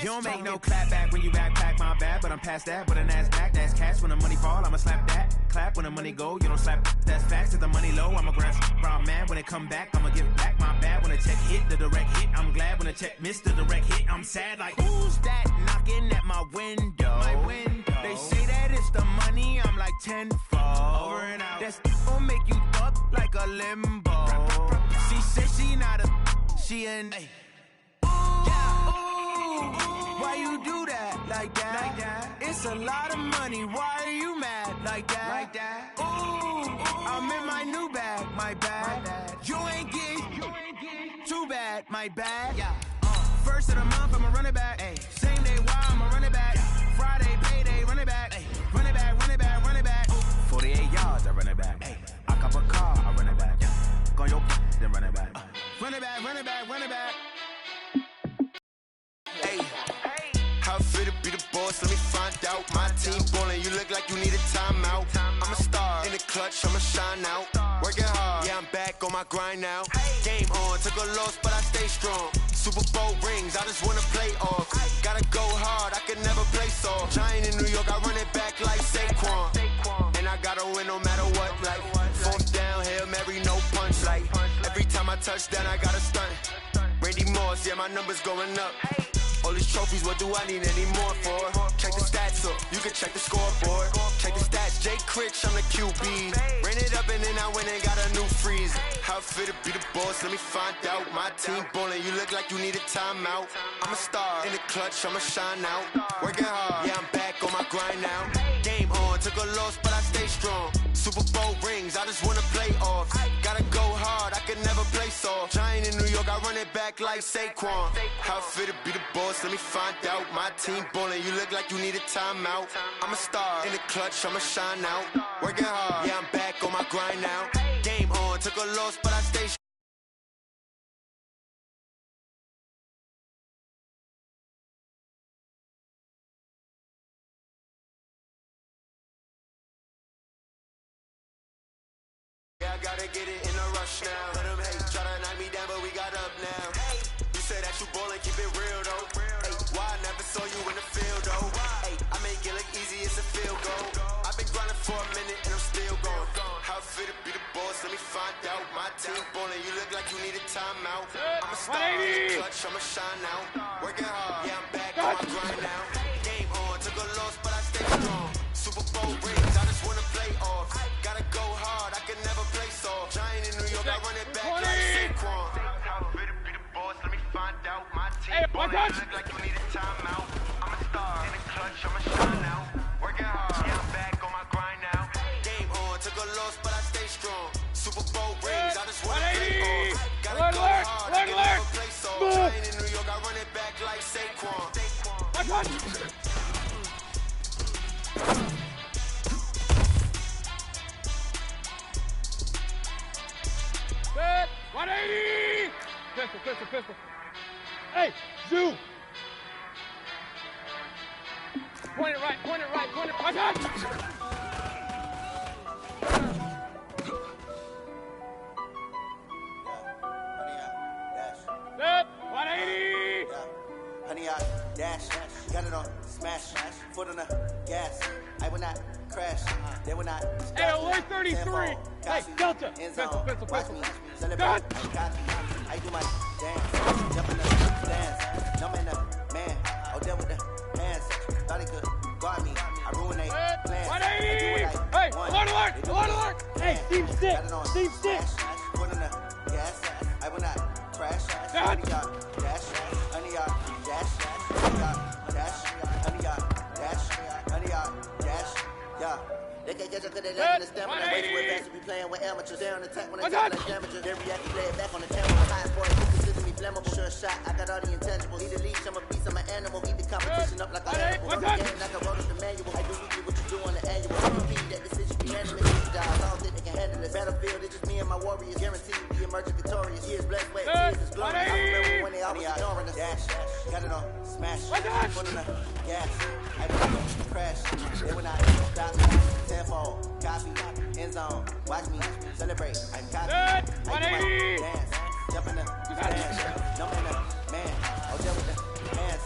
You don't make no clap back when you backpack, my bad, but I'm past that. But an ass back, that's cash. When the money fall, I'ma slap that. Clap when the money go, you don't slap. That's facts. If the money low, I'ma grab brown man. When it come back, I'ma give back my bad. When the check hit, the direct hit, I'm glad. When the check missed the direct hit, I'm sad. Like, who's that knocking at my window? They say that it's the money, I'm like tenfold. Over and out. That's gon' make you fuck like a limbo. She said she not a, she an. Why you do that like that? It's a lot of money. Why are you mad like that? Ooh, I'm in my new bag, my bad. You ain't get too bad, my bad. First of the month, I'ma run it back. Same day, why I'ma run it back. Friday, payday, run it back. Run it back, run it back, run it back. 48 yards, I run it back. I cop a car, I run it back. Go your then run it back. Run it back, run it back, run it back. Hey, how I feel to be the boss, let me find out. My team ballin', you look like you need a timeout. I'm a star, in the clutch, I'ma shine out. Working hard, yeah, I'm back on my grind now. Game on, took a loss, but I stay strong. Super Bowl rings, I just wanna play off. Gotta go hard, I can never play soft. Giant in New York, I run it back like Saquon. And I gotta win no matter what, like fourth down, Hail Mary, no punch. Like every time I touch down, I gotta stunt. Randy Moss, yeah, my numbers going up. All these trophies, what do I need any more for? Check the stats up, you can check the scoreboard. Check the stats, Jay Critch, I'm the QB. Ran it up and then I went and got a new freeze. How I feel to be the boss, let me find out. My team ballin', you look like you need a timeout. I'm a star, in the clutch, I'ma shine out. Working hard, yeah, I'm back on my grind now. Game on, took a loss, but I stay strong. Super Bowl rings, I just wanna play off. Gotta go hard, I can never play soft. Giant in New York, I run it back like Saquon. How I feel to be the boss, let me find out. My team ballin', you look like you need a timeout. I'm a star, in the clutch, I'ma shine out. Working hard, yeah, I'm back on my grind now. Game on, took a loss, but I stay strong. Yeah, I gotta get it in a rush now. Let them hate, try to knock me down, but we got up now. Hey, you said that you ballin', keep it real though. Hey, why I never saw you in the field though? Hey, I make it look easy, it's a field goal. I've been grinding for a minute and I'm still going. How I feel to be the boss, let me find out. My team ballin', you look like you need a timeout. I'm a star, in the clutch, I'ma shine out. Working hard, yeah, I'm back on my grind now. Game on, took a loss, but I stay strong. Super Bowl rings, I just wanna play off. Gotta go hard, I can never play soft. Giant in New York, I run it back like Saquon. How I feel to be the boss, let me find out. My team ballin', you look like you need a timeout. I'm a star, in the clutch, I'ma shine out. Working hard, yeah, I'm back on my grind now. Game on, took a loss, but I stay strong. Super Bowl rings, I just wanna play off. Gotta go hard, I can never play soft. Giant in New York, I run it back like Saquon. Set, 180! Pistol, pistol, pistol. Hey, zoom! Point it right, point it right, point it right. Set, 180! Honey, I dash, got it on smash, foot on the gas. I will not crash, they will not. Hey, alert 33! Hey, Delta! Pistol, pistol, pistol. Celebrate, I do my dance, jump in the dance, numb in the man, oh, there with the hands, thought he could guard me, I ruined they plans. 180! Hey, alert, alert, alert, alert! Hey, Steve Stick, Steve Stick! Foot on the gas, I will not crash, honey, y'all dash, honey, y'all dash, honey, y'all dash, honey, y'all dash, honey, y'all dash, yeah. They can't catch up because they lacking the stamina. Way too advanced to be playing with amateurs. They on attack when they talk like damages. They react to play it back on the camera. High boy, you consider me flammable. Sure shot, I got all the intangibles. Need a leash, I'm a beast, I'm an animal. Eat the competition up like a animal. I'm a game like I wrote up the manual. I do weekly what you do on the annual. MVP, that decision be unanimous. I don't think they can handle it. Battlefield, it's just me and my warriors. Guaranteed to be emerging victorious. Years blessed, wet, tears is glory. I remember when they always ignoring us. Dash, got it on smash. Foot on the gas. I don't crash. They will not stop me. Tenfold, copy, end zone, watch me celebrate. I copy, I do my dance, jump in the stands, jump in the man, oh, there with the hands,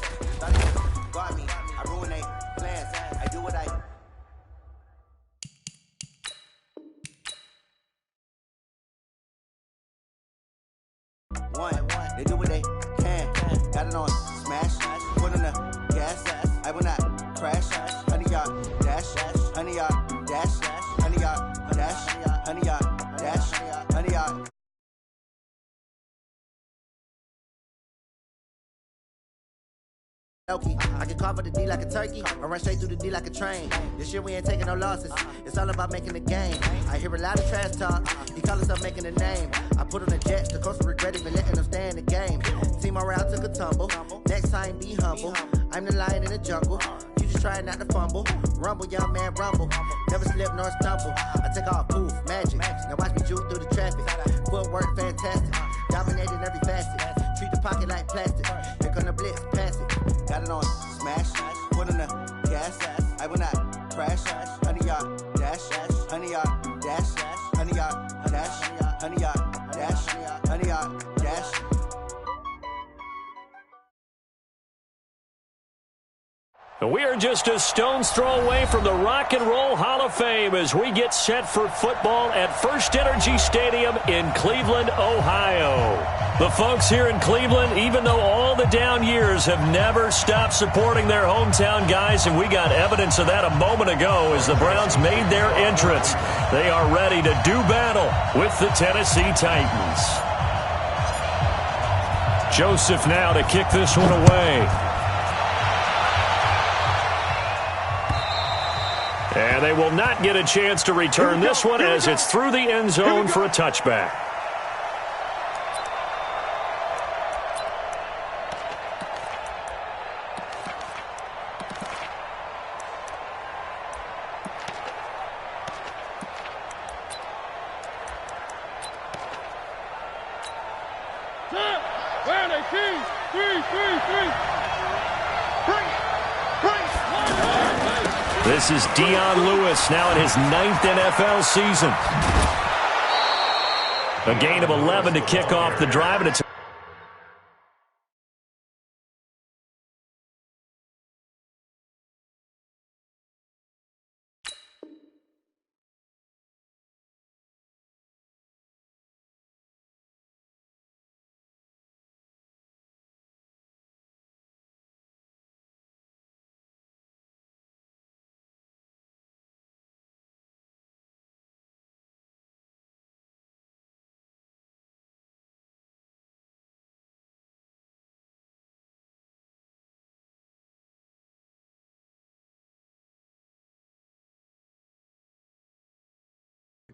one. They do what they can. Got it on smash. Put on the gas. I will not crash. 100-yard dash. 100-yard dash. 100-yard dash. 100-yard dash. 100-yard. I can carve up the D like a turkey, or run straight through the D like a train. This year we ain't taking no losses. It's all about making the game. I hear a lot of trash talk. He call himself making a name. I put on the Jets, the coach will regret even letting them stay in the game. Team morale took a tumble. Next time, be humble. I'm the lion in the jungle. You just try not to fumble. Rumble, young man, rumble. Never slip nor stumble. I take off, poof, magic. Now watch me juke through the traffic. Footwork, fantastic. Dominating every facet. Treat the pocket like plastic. Here come the blitz, pass it. Got it on smash. Put on the gas. I will not crash. 100-yard dash. 100-yard dash. 100-yard dash. 100-yard dash. 100-yard dash. We are just a stone's throw away from the Rock and Roll Hall of Fame as we get set for football at First Energy Stadium in Cleveland, Ohio. The folks here in Cleveland, even though all the down years, have never stopped supporting their hometown guys, and we got evidence of that a moment ago as the Browns made their entrance. They are ready to do battle with the Tennessee Titans. Joseph now to kick this one away. And they will not get a chance to return this one as it's through the end zone for a touchback. This is Dion Lewis now in his 9th NFL season. A gain of 11 to kick off the drive, and it's a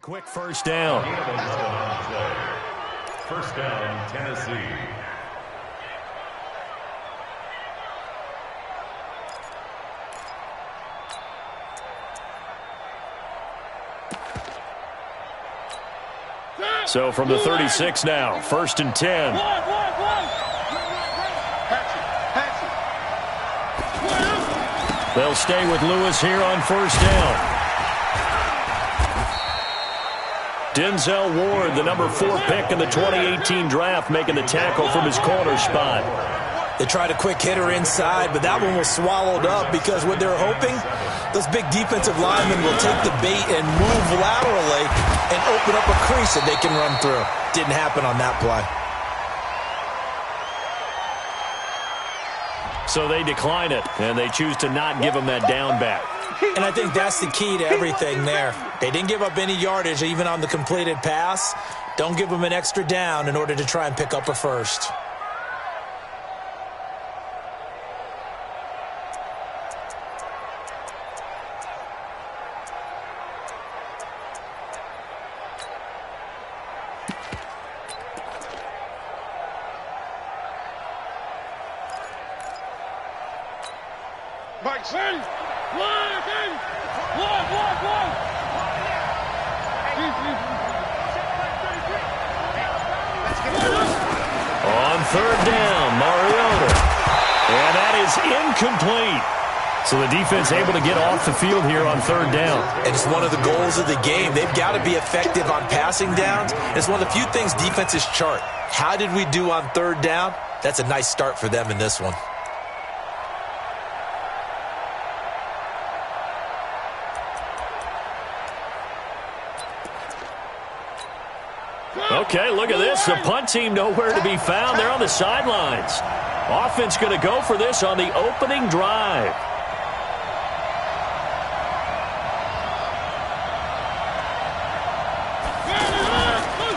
quick first down. First down, Tennessee. So from the 36 now, 1st and 10. They'll stay with Lewis here on 1st down. Denzel Ward, the number 4 pick in the 2018 draft, making the tackle from his corner spot. They tried a quick hitter inside, but that one was swallowed up because what they're hoping, those big defensive linemen will take the bait and move laterally and open up a crease that they can run through. Didn't happen on that play. So they decline it, and they choose to not give him that down back. And I think that's the key to everything there. They didn't give up any yardage even on the completed pass. Don't give them an extra down in order to try and pick up a first. Mike City! One! On 3rd down, Mariota. And that is incomplete. So the defense able to get off the field here on 3rd down. And it's one of the goals of the game. They've got to be effective on passing downs. It's one of the few things defenses chart. How did we do on 3rd down? That's a nice start for them in this one. Okay, look at this. The punt team nowhere to be found. They're on the sidelines. Offense going to go for this on the opening drive.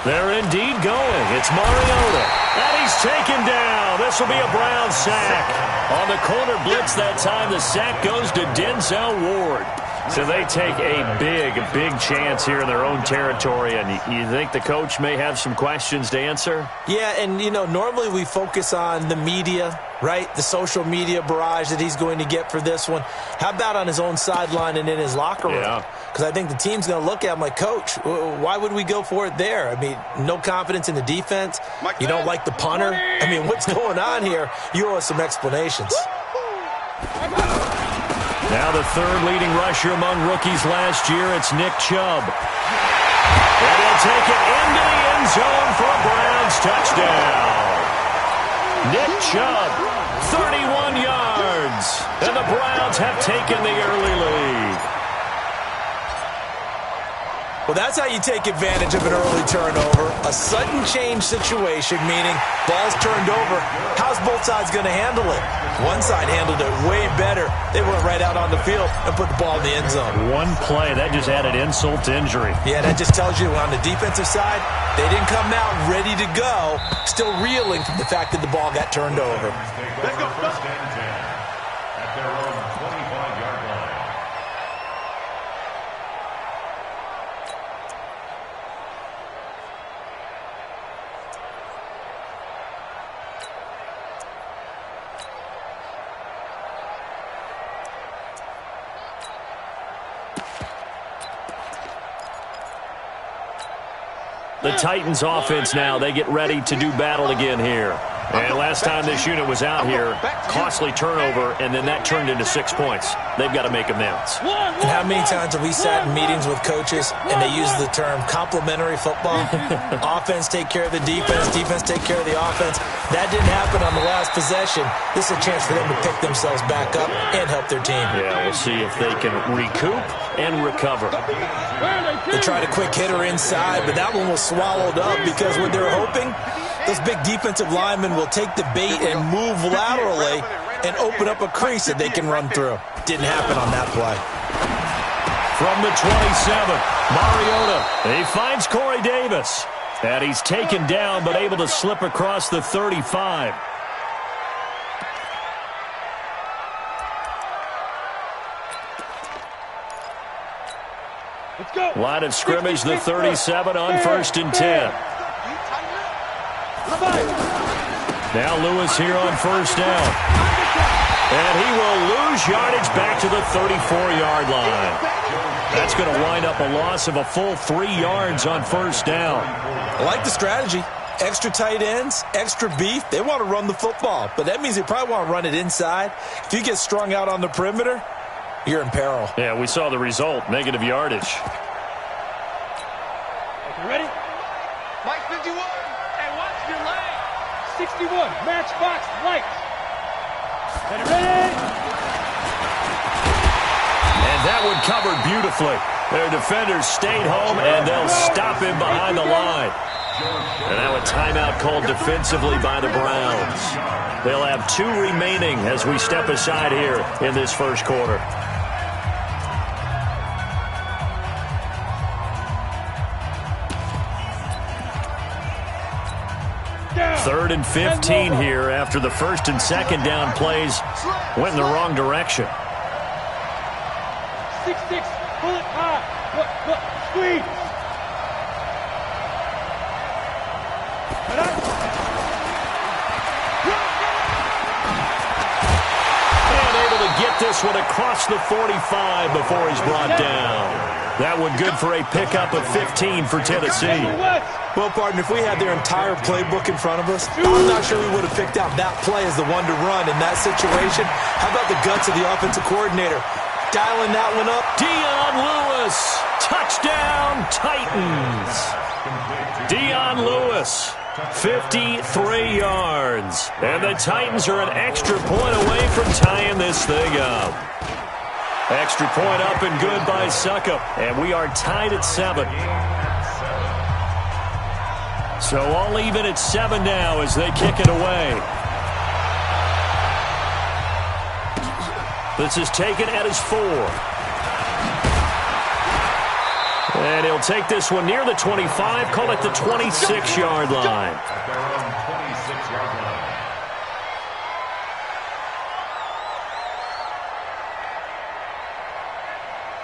They're indeed going. It's Mariota. And he's taken down. This will be a Brown sack. On the corner blitz that time, the sack goes to Denzel Ward. So they take a big chance here in their own territory, and you think the coach may have some questions to answer? Yeah, and, normally we focus on the media, right? The social media barrage that he's going to get for this one. How about on his own sideline and in his locker room? Yeah. Because I think the team's going to look at him like, Coach, why would we go for it there? I mean, no confidence in the defense. You don't like the punter. I mean, what's going on here? You owe us some explanations. Now the third leading rusher among rookies last year, it's Nick Chubb. And he'll take it into the end zone for a Browns touchdown. Nick Chubb, 31 yards. And the Browns have taken the early lead. Well, that's how you take advantage of an early turnover. A sudden change situation, meaning ball's turned over. How's both sides going to handle it? One side handled it way better. They went right out on the field and put the ball in the end zone. One play, that just added insult to injury. Yeah, that just tells you on the defensive side, they didn't come out ready to go, still reeling from the fact that the ball got turned over. Let's go. First and 10 at their own 25-yard line. The Titans offense now, they get ready to do battle again here. And last time this unit was out here, costly turnover, and then that turned into 6 points. They've got to make amends. And how many times have we sat in meetings with coaches and they use the term complementary football? Offense take care of the defense take care of the offense. That didn't happen on the last possession. This is a chance for them to pick themselves back up and help their team. Yeah, we'll see if they can recoup and recover. They tried a quick hitter inside, but that one was swallowed up because what they're hoping, those big defensive linemen will take the bait and move laterally and open up a crease that they can run through. Didn't happen on that play. From the 27, Mariota. He finds Corey Davis. And he's taken down but able to slip across the 35. Let's go. Line of scrimmage, the 37 on 1st and 10. Now Lewis here on 1st down. And he will lose yardage back to the 34-yard line. That's going to wind up a loss of a full 3 yards on 1st down. I like the strategy. Extra tight ends, extra beef. They want to run the football, but that means they probably want to run it inside. If you get strung out on the perimeter, you're in peril. Yeah, we saw the result, negative yardage. Okay, ready? Mike 51, and watch your leg. 61, matchbox, right. Ready? And that one covered beautifully. Their defenders stayed home, and they'll stop him behind the line. And now a timeout called defensively by the Browns. They'll have 2 remaining as we step aside here in this first quarter. Third and 15 here after the 1st and 2nd down plays went in the wrong direction. 6-6, pull it high. Squeeze. And able to get this one across the 45 before he's brought down. That one good for a pickup of 15 for Tennessee. Well, partner, if we had their entire playbook in front of us, I'm not sure we would have picked out that play as the one to run in that situation. How about the guts of the offensive coordinator? Dialing that one up. Dion Lewis. Touchdown, Titans. Dion Lewis, 53 yards. And the Titans are an extra point away from tying this thing up. Extra point up and good by Suckup. And we are tied at 7. So all even at 7 now as they kick it away. This is taken at his 4. And he'll take this one near the 25, call it the 26-yard line.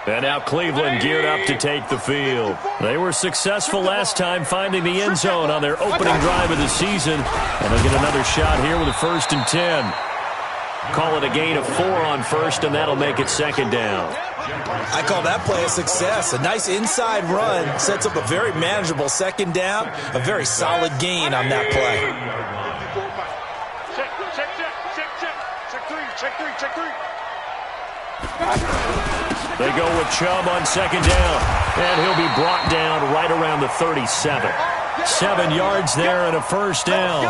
And now Cleveland geared up to take the field. They were successful last time finding the end zone on their opening drive of the season. And they'll get another shot here with a 1st and 10. Call it a gain of 4 on first, and that'll make it 2nd down. I call that play a success. A nice inside run sets up a very manageable 2nd down. A very solid gain on that play. Check three. They go with Chubb on 2nd down, and he'll be brought down right around the 37. 7 yards there and a 1st down.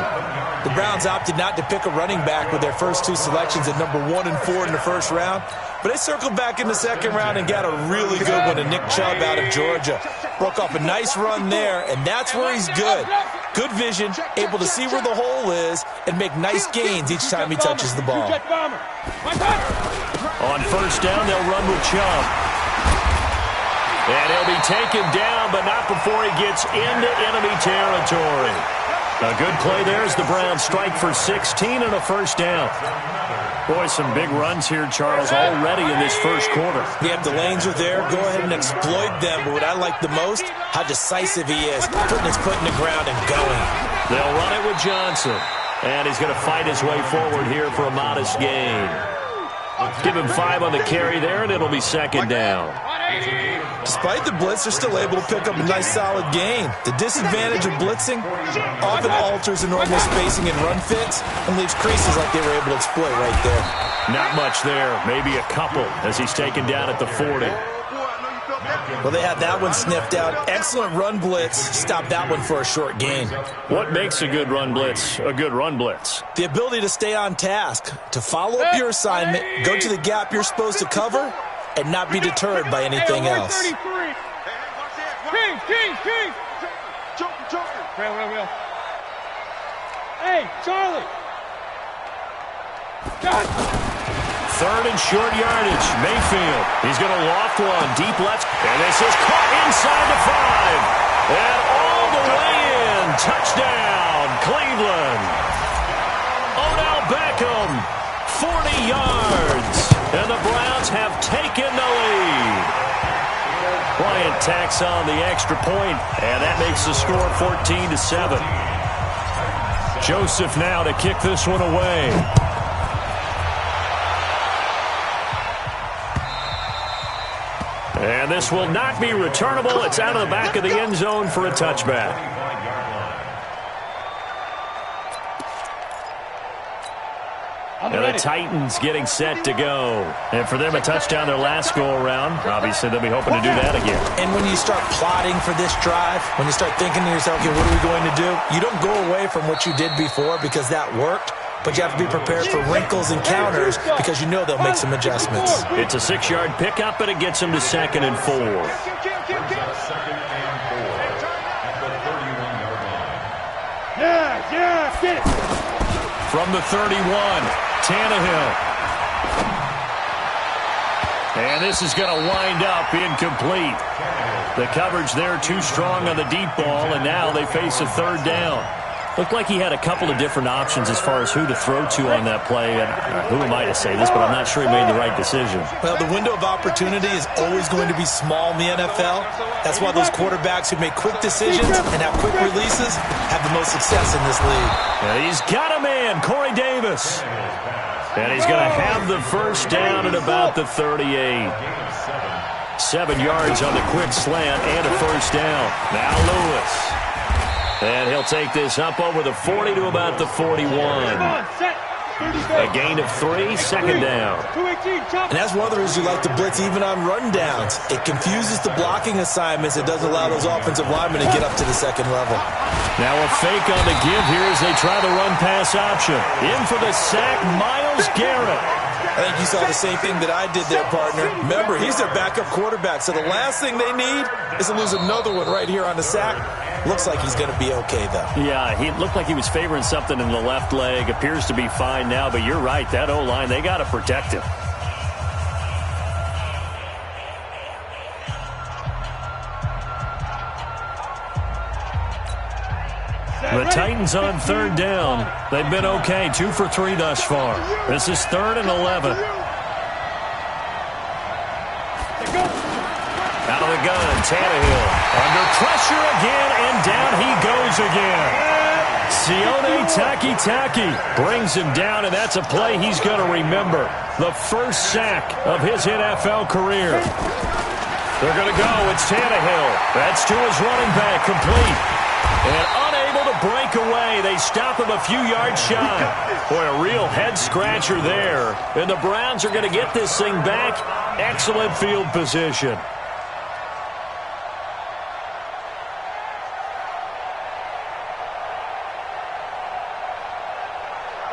The Browns opted not to pick a running back with their first 2 selections at number 1 and 4 in the 1st round, but they circled back in the 2nd round and got a really good one to Nick Chubb out of Georgia. Broke off a nice run there, and that's where he's good. Good vision, able to see where the hole is, and make nice gains each time he touches the ball. On 1st down, they'll run with Chubb. And he'll be taken down, but not before he gets into enemy territory. A good play there as the Browns strike for 16 and a 1st down. Boy, some big runs here, Charles, already in this 1st quarter. Yeah, if the lanes are there, go ahead and exploit them. But what I like the most, how decisive he is, putting his foot in the ground and going. They'll run it with Johnson. And he's going to fight his way forward here for a modest gain. Give him 5 on the carry there, and it'll be 2nd down. Despite the blitz, they're still able to pick up a nice solid gain. The disadvantage of blitzing often alters the normal spacing and run fits and leaves creases like they were able to exploit right there. Not much there, maybe a couple as he's taken down at the 40. Well, they had that one sniffed out. Excellent run blitz. Stopped that one for a short gain. What makes a good run blitz a good run blitz? The ability to stay on task, to follow up your assignment, go to the gap you're supposed to cover, and not be deterred by anything else. King. Hey, Charlie. 3rd and short yardage. Mayfield. He's going to loft one. Deep left. And this is caught inside the 5. And all the way in. Touchdown, Cleveland. Odell Beckham. 40 yards. And the Browns have taken the lead. Bryant tacks on the extra point, and that makes the score 14-7. Joseph now to kick this one away. And this will not be returnable. It's out of the back of the end zone for a touchback. And the Titans getting set to go. And for them, a touchdown their last go-around. Obviously, they'll be hoping to do that again. And when you start plotting for this drive, when you start thinking to yourself, okay, what are we going to do? You don't go away from what you did before because that worked. But you have to be prepared for wrinkles and counters because you know they'll make some adjustments. It's a 6-yard pickup, and it gets them to 2nd and 4. Yeah, get it. From the 31, Tannehill. And this is going to wind up incomplete. The coverage there too strong on the deep ball, and now they face a 3rd down. Looked like he had a couple of different options as far as who to throw to on that play. And who am I to say this, but I'm not sure he made the right decision. Well, the window of opportunity is always going to be small in the NFL. That's why those quarterbacks who make quick decisions and have quick releases have the most success in this league. And he's got a man, Corey Davis. And he's going to have the 1st down at about the 38. 7 yards on the quick slant and a 1st down. Now Lewis. And he'll take this up over the 40 to about the 41. A gain of 3, 2nd down. And that's one of the reasons you like to blitz even on rundowns. It confuses the blocking assignments. It doesn't allow those offensive linemen to get up to the 2nd level. Now a fake on the give here as they try the run-pass option. In for the sack, Myles Garrett. I think you saw the same thing that I did there, partner. Remember, he's their backup quarterback, so the last thing they need is to lose another one right here on the sack. Looks like he's going to be okay, though. Yeah, he looked like he was favoring something in the left leg. Appears to be fine now, but you're right. That O-line, they got to protect him. The Titans on third down. They've been okay, 2 for 3 thus far. This is 3rd and 11. Out of the gun, Tannehill. Under pressure again, and down he goes again. Sione Takitaki brings him down, and that's a play he's going to remember. The first sack of his NFL career. They're going to go. It's Tannehill. That's to his running back, complete. And unable to break away. They stop him a few yards shy. Boy, a real head-scratcher there. And the Browns are going to get this thing back. Excellent field position.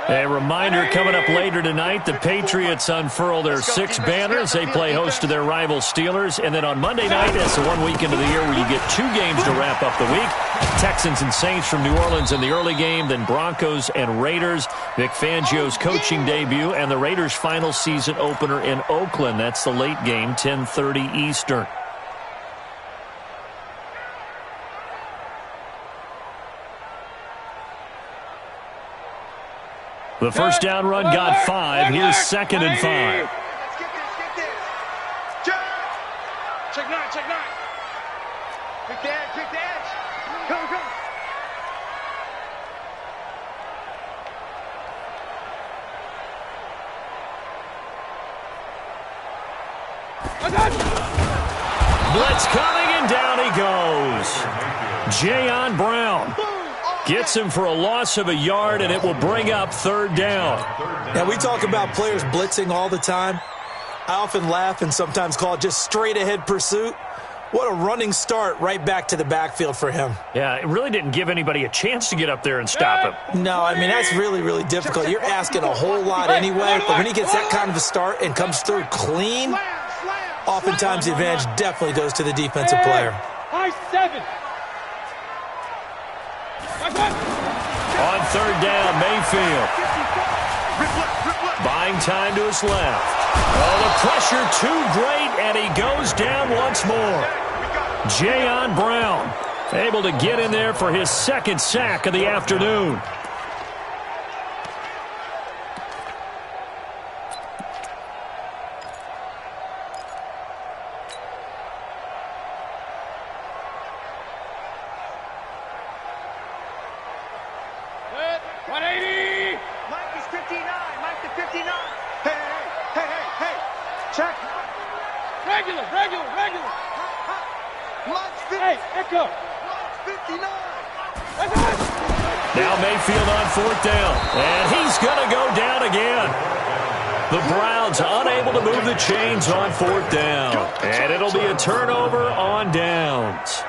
A reminder coming up later tonight, the Patriots unfurl their 6 banners. They play host to their rival Steelers. And then on Monday night, that's the one weekend of the year where you get 2 games to wrap up the week. Texans and Saints from New Orleans in the early game, then Broncos and Raiders. Vic Fangio's coaching debut and the Raiders' final season opener in Oakland. That's the late game, 10:30 Eastern. The first down run got 5. Here's 2nd and 5. Let's get this. Check 9. Pick the edge. Go. Blitz coming, and down he goes. Jayon Brown gets him for a loss of a yard, and it will bring up 3rd down. Now, we talk about players blitzing all the time. I often laugh and sometimes call it just straight-ahead pursuit. What a running start right back to the backfield for him. Yeah, it really didn't give anybody a chance to get up there and stop him. No, I mean, that's really, really difficult. You're asking a whole lot anyway, but when he gets that kind of a start and comes through clean, oftentimes the advantage definitely goes to the defensive player. High 7. On 3rd down, Mayfield. Buying time to his left. Oh, the pressure too great, and he goes down once more. Jayon Brown able to get in there for his 2nd sack of the afternoon. Now Mayfield on 4th down, and he's going to go down again. The Browns unable to move the chains on 4th down, and it'll be a turnover on downs.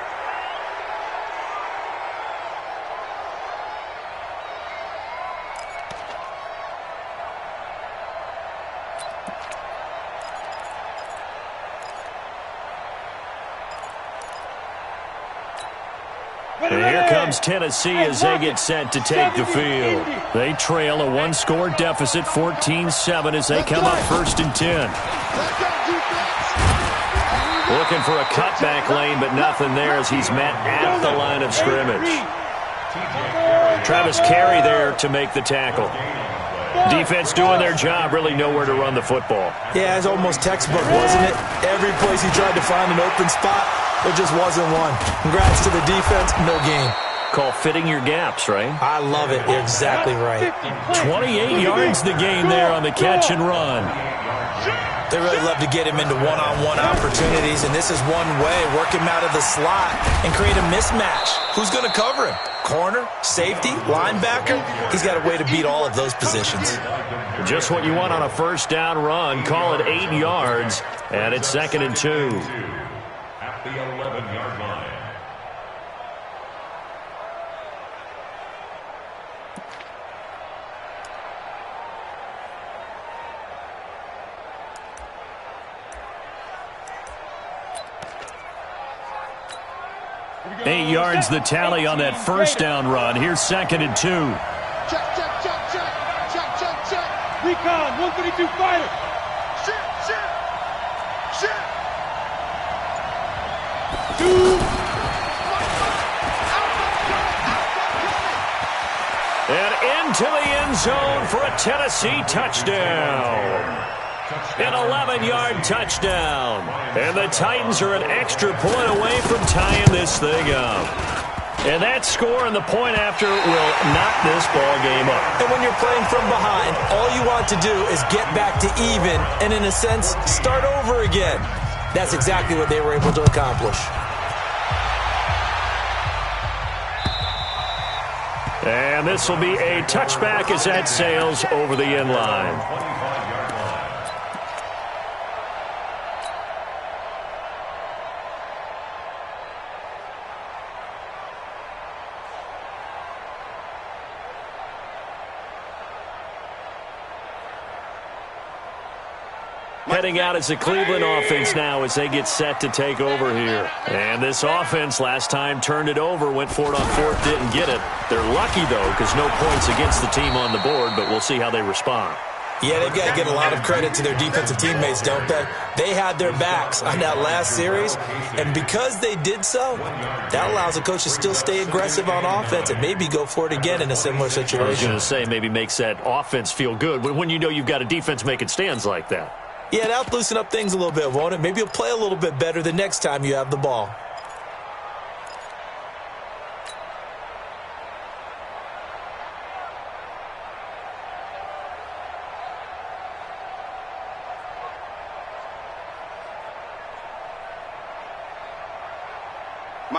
And here comes Tennessee as they get set to take the field. They trail a 1-score deficit, 14-7, as they come up 1st and 10. Looking for a cutback lane, but nothing there as he's met at the line of scrimmage. Travis Carey there to make the tackle. Defense doing their job, really nowhere to run the football. Yeah, it's almost textbook, wasn't it? Every place he tried to find an open spot, there just wasn't one. Congrats to the defense, no gain. Call fitting your gaps, right? I love it. You're exactly right. 28 yards the gain there on the catch and run. They really love to get him into one-on-one opportunities, and this is one way, work him out of the slot and create a mismatch. Who's going to cover him? Corner, safety, linebacker? He's got a way to beat all of those positions. Just what you want on a 1st down run. Call it 8 yards, and it's 2nd and 2. At the 11-yard line. 8 yards the tally on that first down run. Here's 2nd and 2. Check, check, check, check. Check, check, check. Recon, 132 fighter. Shit, shit. Shit. 2. And into the end zone for a Tennessee touchdown. An 11-yard touchdown. And the Titans are an extra point away from tying this thing up. And that score and the point after will knock this ball game up. And when you're playing from behind, all you want to do is get back to even and, in a sense, start over again. That's exactly what they were able to accomplish. And this will be a touchback as that sails over the end line. Heading out as the Cleveland offense now as they get set to take over here. And this offense last time turned it over, went for it on 4th, didn't get it. They're lucky, though, because no points against the team on the board, but we'll see how they respond. Yeah, they've got to give a lot of credit to their defensive teammates, don't they? They had their backs on that last series, and because they did so, that allows the coach to still stay aggressive on offense and maybe go for it again in a similar situation. I was going to say maybe makes that offense feel good when you know you've got a defense making stands like that. Yeah, that'll loosen up things a little bit, won't it? Maybe you'll play a little bit better the next time you have the ball.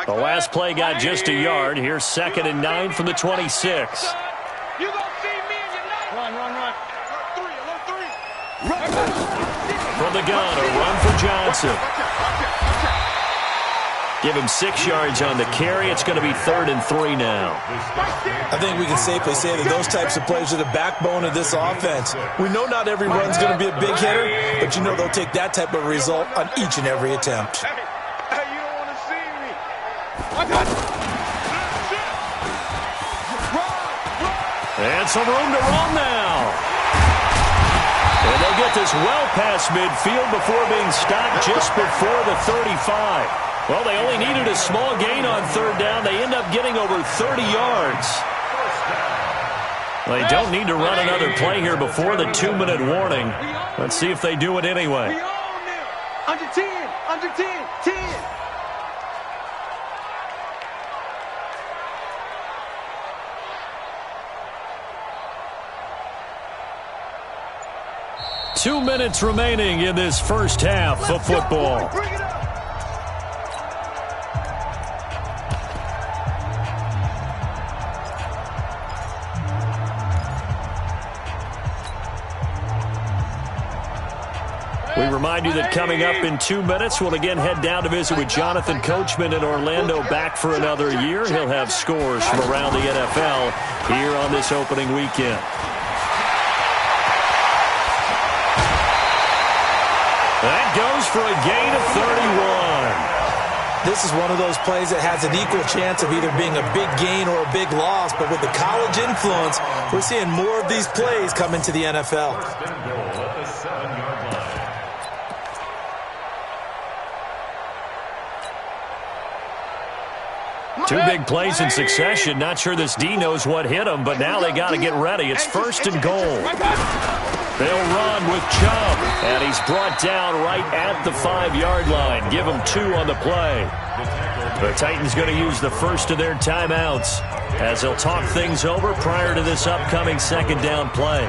The last play got just a yard. Here's 2nd and 9 from the 26. You gonna see me in your night. Run. From the gun, a run for Johnson. Give him 6 yards on the carry. It's going to be 3rd and 3 now. I think we can safely say that those types of plays are the backbone of this offense. We know not every run's going to be a big hitter, but you know they'll take that type of result on each and every attempt. Hey, you don't want to see me. And some room to run now. And they'll get this well past midfield before being stopped just before the 35. Well, they only needed a small gain on 3rd down. They end up getting over 30 yards. They don't need to run another play here before the 2-minute warning. Let's see if they do it anyway. Under 10, 10. Two minutes remaining in this first half of football. Bring it up. We remind you that coming up in 2 minutes, we'll again head down to visit with Jonathan Coachman in Orlando, back for another year. He'll have scores from around the NFL here on this opening weekend. That goes for a gain of 31. This is one of those plays that has an equal chance of either being a big gain or a big loss, but with the college influence, we're seeing more of these plays come into the NFL. Two big plays in succession. Not sure this D knows what hit him, but now they got to get ready. It's 1st and goal. They'll run with Chubb, and he's brought down right at the 5-yard line. Give him 2 on the play. The Titans going to use the first of their timeouts as they'll talk things over prior to this upcoming 2nd down play.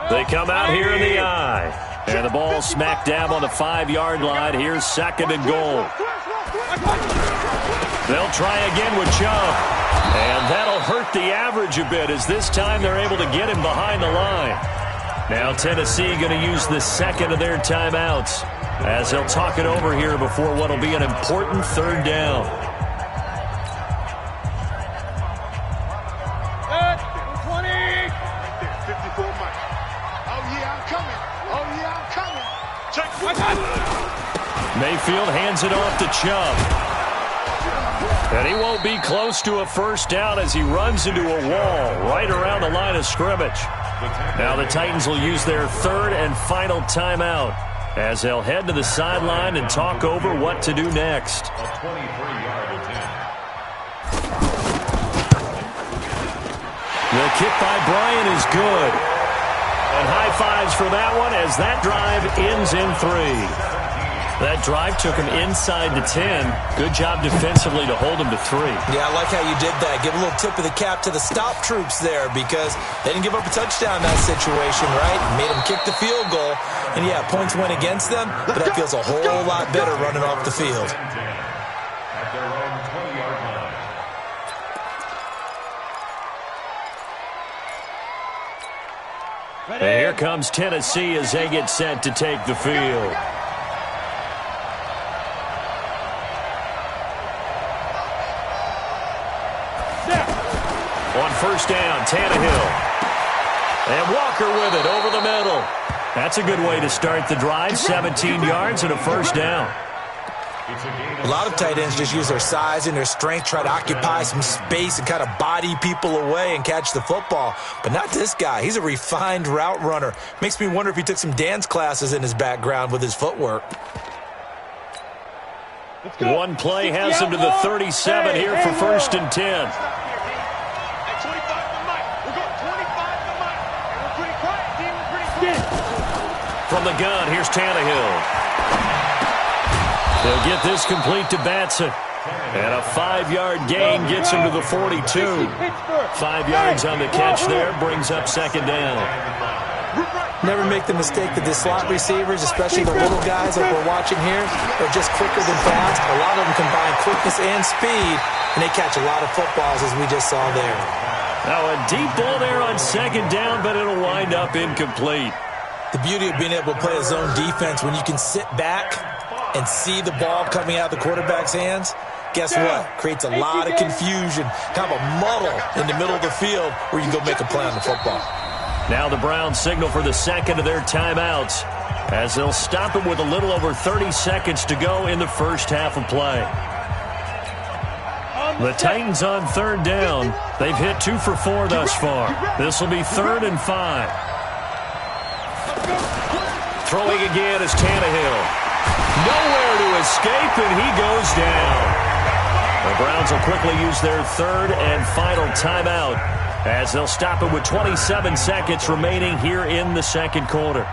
They come out here in the eye. And the ball smack dab on the 5-yard line. Here's 2nd and goal. They'll try again with Chubb. And that'll hurt the average a bit as this time they're able to get him behind the line. Now Tennessee going to use the second of their timeouts as they'll talk it over here before what will be an important third down. 20. 54 Mike. Oh, yeah, I'm coming. Oh, yeah, I'm coming. Check. Mayfield hands it off to Chubb. And he won't be close to a first down as he runs into a wall right around the line of scrimmage. Now the Titans will use their third and final timeout as they'll head to the sideline and talk over what to do next. A 23-yard attempt. The kick by Bryant is good. And high fives for that one as that drive ends in 3. That drive took him inside the 10. Good job defensively to hold him to 3. Yeah, I like how you did that. Give a little tip of the cap to the stop troops there because they didn't give up a touchdown in that situation, right? Made them kick the field goal. And, yeah, points went against them, but that feels a whole lot better running off the field. At their own 20-yard line. And here comes Tennessee as they get set to take the field. On first down, Tannehill. And Walker with it over the middle. That's a good way to start the drive. 17 yards and a first down. A lot of tight ends just use their size and their strength, try to occupy some space and kind of body people away and catch the football. But not this guy. He's a refined route runner. Makes me wonder if he took some dance classes in his background with his footwork. One play has him to the 37 here for first and 10. From the gun, here's Tannehill. They'll get this complete to Batson. And a 5-yard gain gets him to the 42. 5 yards on the catch there, brings up second down. Never make the mistake that the slot receivers, especially the little guys like we're watching here, are just quicker than fast. A lot of them combine quickness and speed, and they catch a lot of footballs as we just saw there. Now a deep ball there on second down, but it'll wind up incomplete. The beauty of being able to play a zone defense when you can sit back and see the ball coming out of the quarterback's hands, guess what? Creates a lot of confusion, kind of a muddle in the middle of the field where you can go make a play on the football. Now the Browns signal for the second of their timeouts as they'll stop it with a little over 30 seconds to go in the first half of play. The Titans on third down. They've hit 2 for 4 thus far. This will be 3rd and 5. Throwing again is Tannehill. Nowhere to escape, and he goes down. The Browns will quickly use their third and final timeout as they'll stop it with 27 seconds remaining here in the second quarter.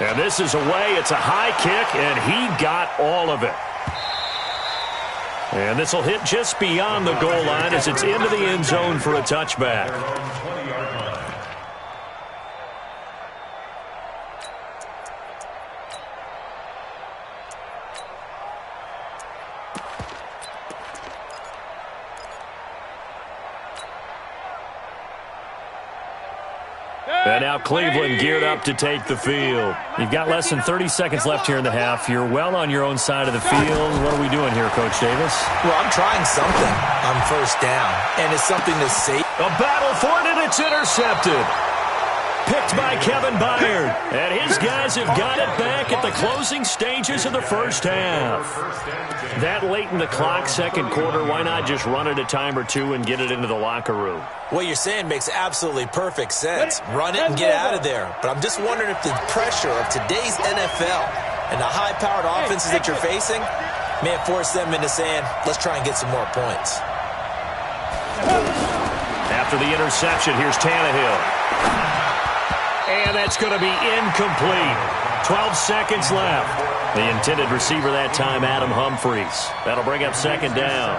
And this is away. It's a high kick, and he got all of it. And this will hit just beyond the goal line as it's into the end zone for a touchback. And now Cleveland geared up to take the field. You've got less than 30 seconds left here in the half. You're well on your own side of the field. What are we doing here, Coach Davis? Well, I'm trying something on first down, and it's something to say. A battle for it, and it's intercepted. Picked by Kevin Byard. And his guys have got it back at the closing stages of the first half. That late in the clock, second quarter, why not just run it a time or two and get it into the locker room? What you're saying makes absolutely perfect sense. Run it and get out of there. But I'm just wondering if the pressure of today's NFL and the high-powered offenses that you're facing may have forced them into saying, let's try and get some more points. After the interception, here's Tannehill. And that's going to be incomplete. 12 seconds left. The intended receiver that time, Adam Humphries. That'll bring up second down.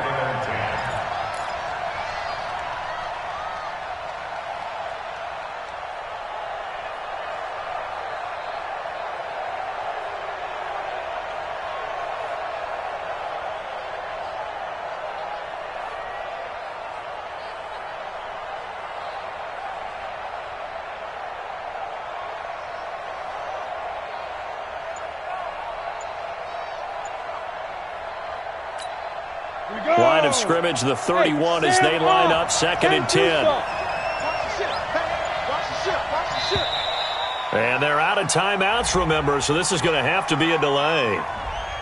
Line of scrimmage, the 31 as they line up 2nd and 10. And they're out of timeouts, remember, so this is going to have to be a delay.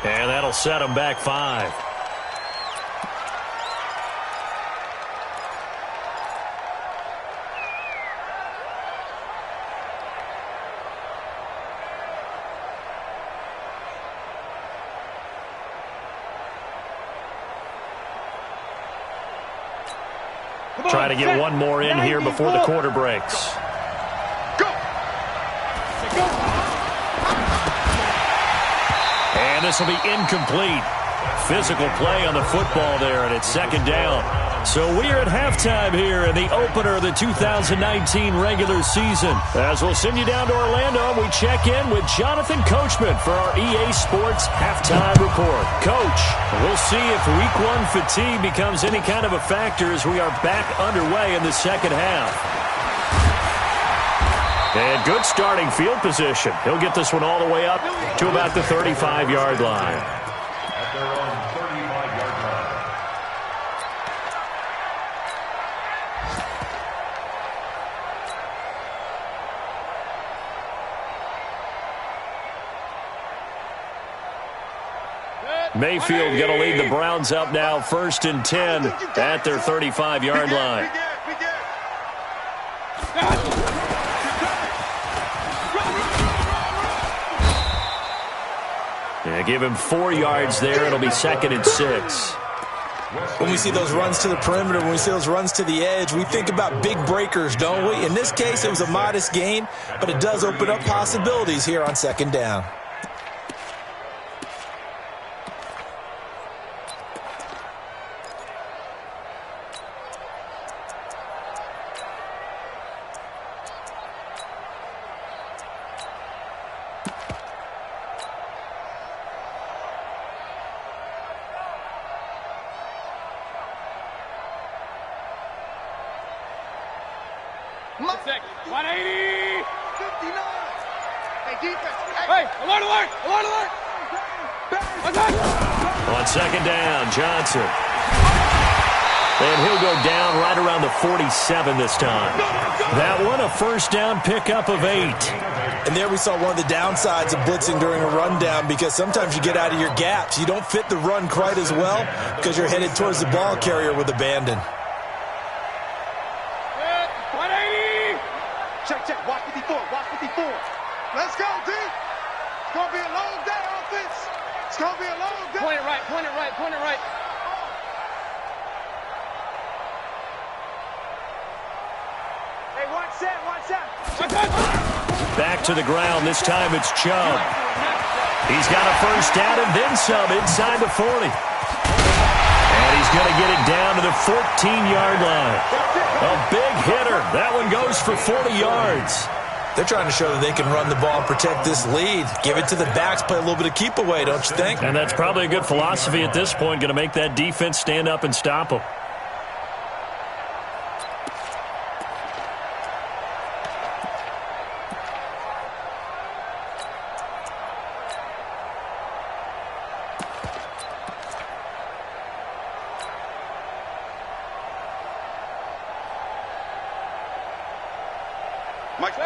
And that'll set them back 5. Trying to get one more in here before the quarter breaks. And this will be incomplete. Physical play on the football there, and it's 2nd down. So we are at halftime here in the opener of the 2019 regular season. As we'll send you down to Orlando, we check in with Jonathan Coachman for our EA Sports Halftime Report. Coach, we'll see if Week 1 fatigue becomes any kind of a factor as we are back underway in the second half. And good starting field position. He'll get this one all the way up to about the 35-yard line. At their own 35-yard line. Mayfield going to lead the Browns up now 1st and 10 at their 35-yard line. Yeah, give him 4 yards there. It'll be 2nd and 6. When we see those runs to the perimeter, when we see those runs to the edge, we think about big breakers, don't we? In this case, it was a modest gain, but it does open up possibilities here on 2nd down. On 2nd down, Johnson. And he'll go down right around the 47 this time. That one, a 1st down pickup of 8. And there we saw one of the downsides of blitzing during a rundown, because sometimes you get out of your gaps. You don't fit the run quite as well because you're headed towards the ball carrier with abandon. Check. Watch 54. Let's go, D. It's going to be a long day, offense. It's going to be a long day. Point it right. Hey, watch that. Back to the ground. This time it's Chubb. He's got a 1st down and then some inside the 40. And he's going to get it down to the 14-yard line. A big hitter. That one goes for 40 yards. They're trying to show that they can run the ball and protect this lead. Give it to the backs, play a little bit of keep away, don't you think? And that's probably a good philosophy at this point, going to make that defense stand up and stop them.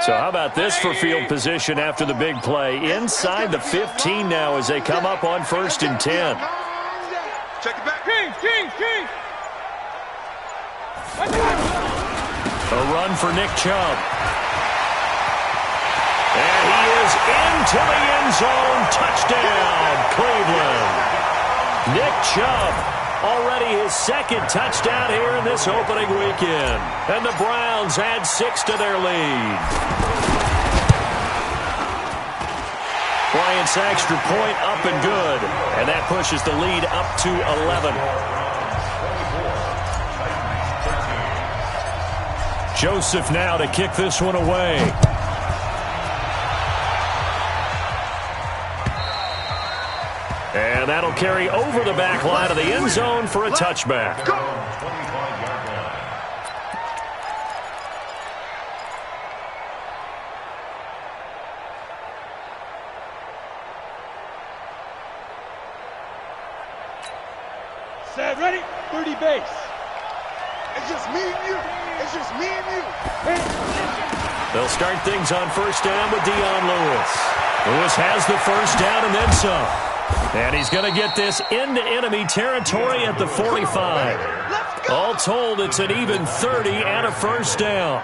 So how about this for field position after the big play? Inside the 15 now as they come up on 1st and 10. Check it back. King. A run for Nick Chubb. And he is into the end zone. Touchdown, Cleveland. Nick Chubb, already his 2nd touchdown here in this opening weekend. And the Browns add 6 to their lead. Bryant's extra point up and good. And that pushes the lead up to 11. Joseph now to kick this one away. And that'll carry over the back line of the end zone for a touchback. Set, ready? 30 base. It's just me and you. It's just me and you. They'll start things on first down with Dion Lewis. Lewis has the first down and then some. And he's going to get this into enemy territory at the 45. All told, it's an even 30 and a first down.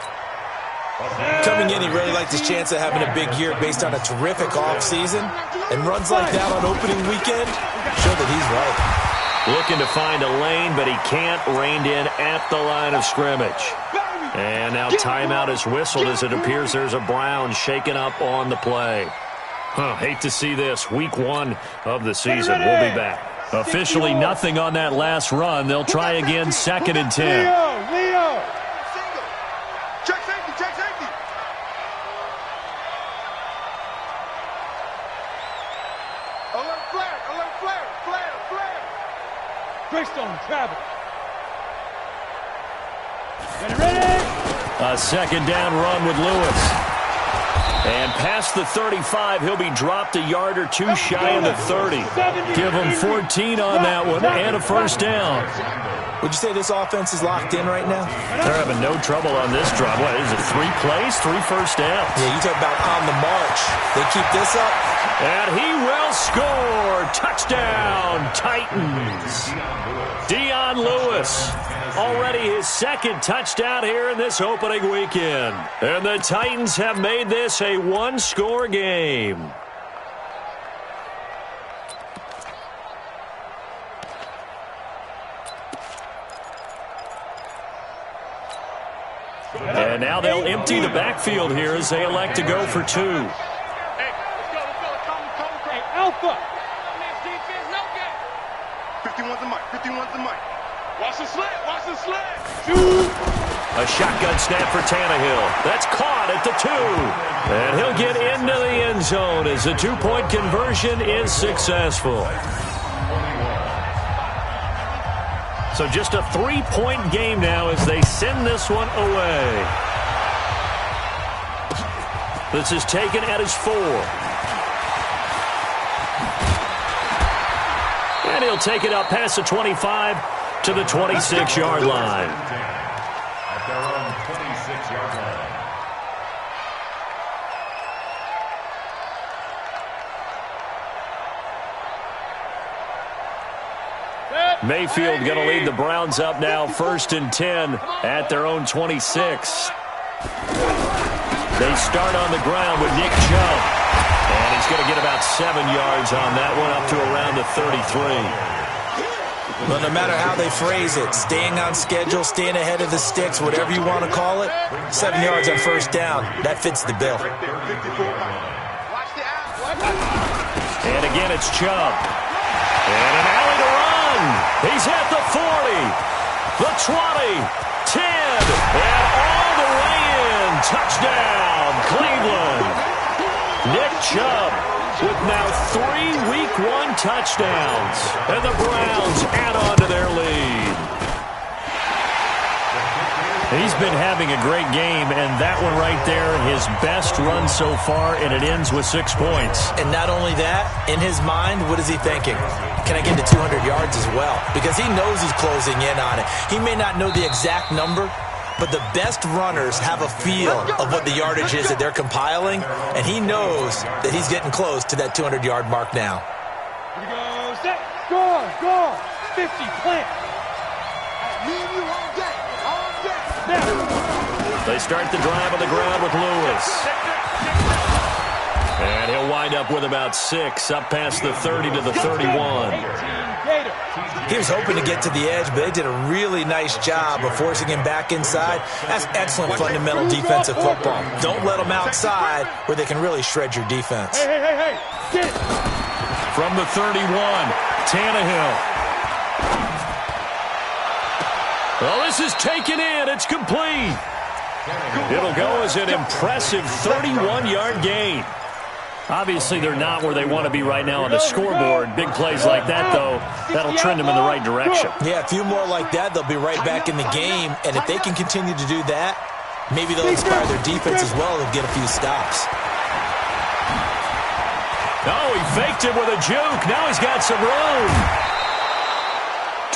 Coming in, he really liked his chance of having a big year based on a terrific offseason. And runs like that on opening weekend show that he's right. Looking to find a lane, but he can't. Reined in at the line of scrimmage. And now timeout is whistled as it appears there's a Brown shaken up on the play. Hate to see this. Week 1 of the season. We'll be back. Officially nothing on that last run. They'll try again 2nd and 10. Leo. Check safety, check safety. Alert flag. Greystone, travel. Ready? A 2nd down run with Lewis. And past the 35, he'll be dropped a yard or two shy of the 30. Give him 14 on that one and a first down. Would you say this offense is locked in right now? They're having no trouble on this drive. What is it, 3 plays, 3 first downs? Yeah, you talk about on the march. They keep this up. And he will score. Touchdown, Titans. Dion Lewis. Already his 2nd touchdown here in this opening weekend. And the Titans have made this a 1-score game. And now they'll empty the backfield here as they elect to go for 2. Hey, Alpha. 51's the mic. 51's the mic. Watch the slant. A shotgun snap for Tannehill. That's caught at the 2. And he'll get into the end zone as the 2-point conversion is successful. So just a 3-point game now as they send this one away. This is taken at his 4. And he'll take it up past the 25 to the 26-yard line. At their own 26-yard line. Mayfield going to lead the Browns up now 1st and 10 at their own 26. They start on the ground with Nick Chubb. And he's going to get about 7 yards on that one up to around the 33. Well, no matter how they phrase it, staying on schedule, staying ahead of the sticks, whatever you want to call it, 7 yards on first down, that fits the bill. And again, it's Chubb. And an alley to run. He's at the 40, the 20, 10, and all the way in. Touchdown, Cleveland. Nick Chubb with now 3 Week 1 touchdowns. And the Browns add on to their lead. He's been having a great game, and that one right there, his best run so far, and it ends with 6 points. And not only that, in his mind, what is he thinking? Can I get to 200 yards as well? Because he knows he's closing in on it. He may not know the exact number, but the best runners have a feel of what the yardage is that they're compiling, and he knows that he's getting close to that 200-yard mark now. Here we go, set, score, 50, plant. Me and you all day. They start the drive on the ground with Lewis. And he'll wind up with about 6, up past the 30 to the 31. He was hoping to get to the edge, but they did a really nice job of forcing him back inside. That's excellent fundamental defensive football. Don't let them outside where they can really shred your defense. Hey, get it. From the 31, Tannehill. Well, this is taken in. It's complete. It'll go as an impressive 31-yard gain. Obviously, they're not where they want to be right now on the scoreboard. Big plays like that, though, that'll trend them in the right direction. Yeah, a few more like that, they'll be right back in the game. And if they can continue to do that, maybe they'll inspire their defense as well and get a few stops. Oh, he faked it with a juke. Now he's got some room.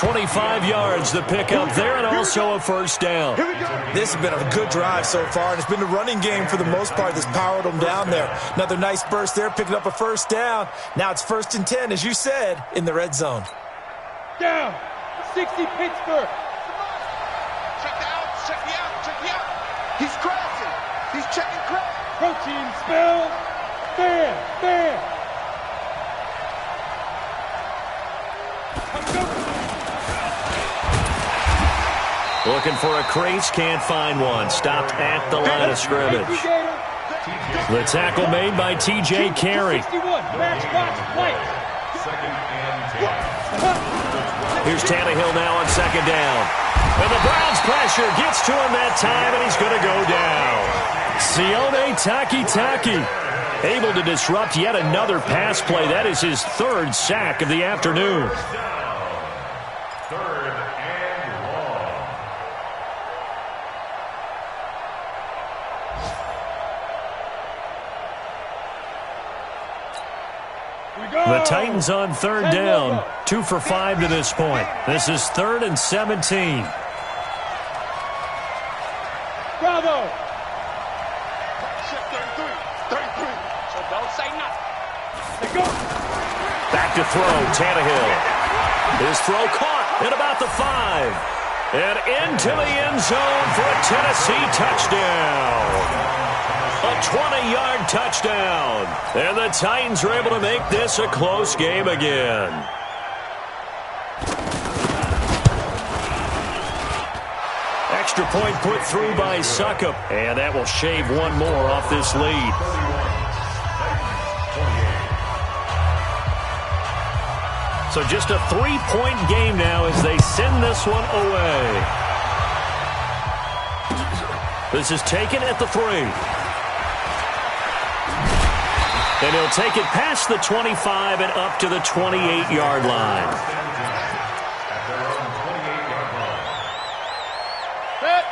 25 yards to pick up there, and also a first down. This has been a good drive so far, and it's been the running game for the most part that's powered them down there. Another nice burst there, picking up a first down. Now it's 1st and 10, as you said, in the red zone. Down. 60 Pittsburgh. Check the out. Check the out. Check the out. He's crashing. He's checking crash. Protein spell. Bam. Looking for a crease, can't find one. Stopped at the line of scrimmage. The tackle made by T.J. Carey. Here's Tannehill now on 2nd down. And the Browns pressure gets to him that time, and he's going to go down. Sione Takitaki able to disrupt yet another pass play. That is his 3rd sack of the afternoon. The Titans on 3rd down, 2 for 5 to this point. This is 3rd and 17. Bravo. 33. So don't say nothing. Let's go. Back to throw, Tannehill. His throw caught at about the 5. And into the end zone for a Tennessee touchdown. A 20-yard touchdown. And the Titans are able to make this a close game again. Extra point put through by Suckup. And that will shave one more off this lead. So just a 3-point game now as they send this one away. This is taken at the 3. And he'll take it past the 25 and up to the 28-yard line.